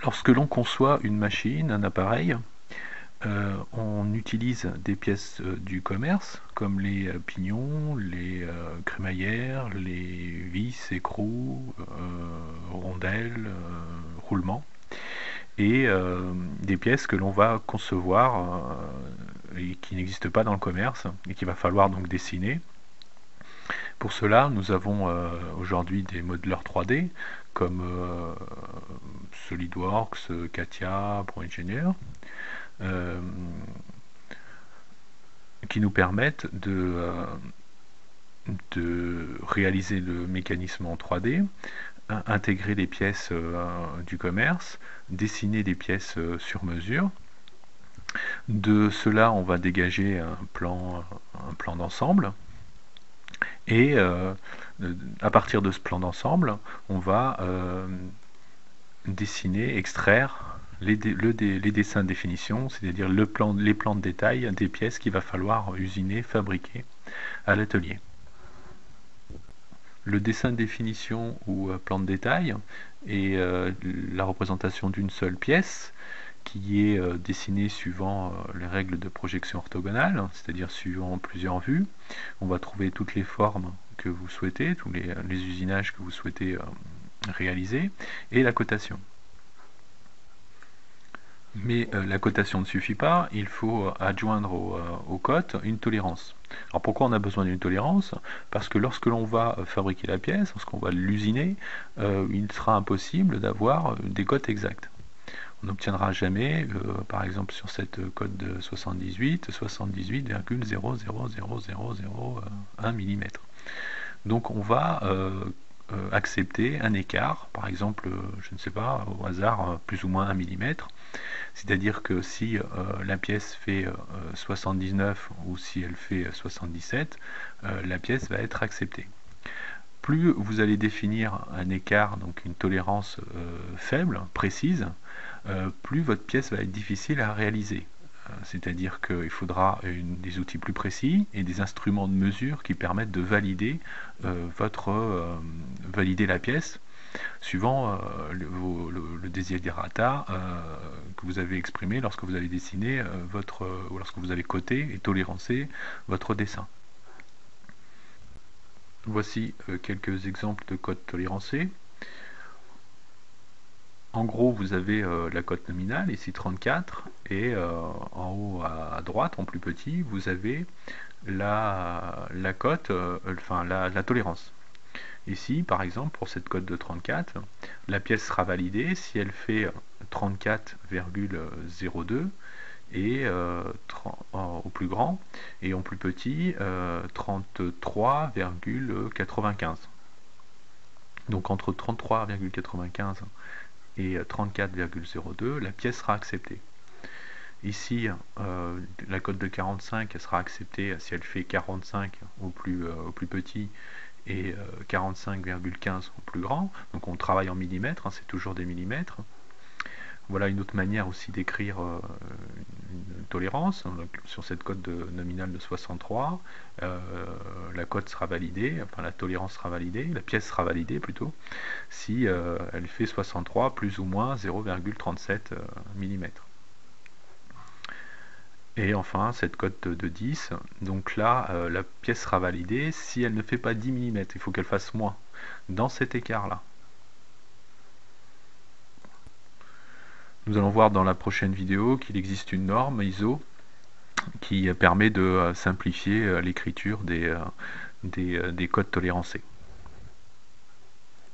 Lorsque l'on conçoit une machine, un appareil, on utilise des pièces du commerce, comme les pignons, les crémaillères, les vis, écrous, rondelles, roulements, et des pièces que l'on va concevoir et qui n'existent pas dans le commerce, et qu'il va falloir donc dessiner. Pour cela, nous avons aujourd'hui des modeleurs 3D, comme SolidWorks, CATIA, ProEngineer, qui nous permettent de réaliser le mécanisme en 3D, intégrer les pièces du commerce, dessiner des pièces sur mesure. De cela, on va dégager un plan d'ensemble, et à partir de ce plan d'ensemble, on va dessiner, extraire les dessins de définition, c'est-à-dire les plans de détail des pièces qu'il va falloir usiner, fabriquer à l'atelier. Le dessin de définition ou plan de détail est la représentation d'une seule pièce qui est dessinée suivant les règles de projection orthogonale, c'est-à-dire suivant plusieurs vues. On va trouver toutes les formes que vous souhaitez, tous les usinages que vous souhaitez réaliser, et la cotation. Mais la cotation ne suffit pas, il faut adjoindre aux cotes une tolérance. Alors pourquoi on a besoin d'une tolérance? Parce que lorsque l'on va fabriquer la pièce, lorsqu'on va l'usiner, il sera impossible d'avoir des cotes exactes. On n'obtiendra jamais, par exemple sur cette cote de 78,00001 mm. Donc on va accepter un écart, par exemple, je ne sais pas, au hasard, plus ou moins 1 mm. C'est-à-dire que si la pièce fait 79 ou si elle fait 77, la pièce va être acceptée. Plus vous allez définir un écart, donc une tolérance faible, précise, plus votre pièce va être difficile à réaliser. C'est-à-dire qu'il faudra des outils plus précis et des instruments de mesure qui permettent de valider, valider la pièce suivant le desiderata que vous avez exprimé lorsque vous avez dessiné ou lorsque vous avez coté et tolérancé votre dessin. Voici quelques exemples de cotes tolérancées. En gros, vous avez la cote nominale, ici 34, et en haut à droite, en plus petit, vous avez la cote, la tolérance. Ici, par exemple, pour cette cote de 34, la pièce sera validée si elle fait 34,02 et au plus grand, et en plus petit 33,95. Donc entre 33,95 et 34,02, la pièce sera acceptée. Ici, la cote de 45 elle sera acceptée si elle fait 45 au plus petit et 45,15 au plus grand. Donc on travaille en millimètres, hein, c'est toujours des millimètres. Voilà une autre manière aussi d'écrire une tolérance. Sur cette cote nominale de 63, la cote sera validée, enfin la tolérance sera validée, la pièce sera validée plutôt, si elle fait 63 plus ou moins 0,37 mm. Et enfin, cette cote de 10, donc là, la pièce sera validée si elle ne fait pas 10 mm, il faut qu'elle fasse moins, dans cet écart-là. Nous allons voir dans la prochaine vidéo qu'il existe une norme ISO qui permet de simplifier l'écriture des codes tolérancés.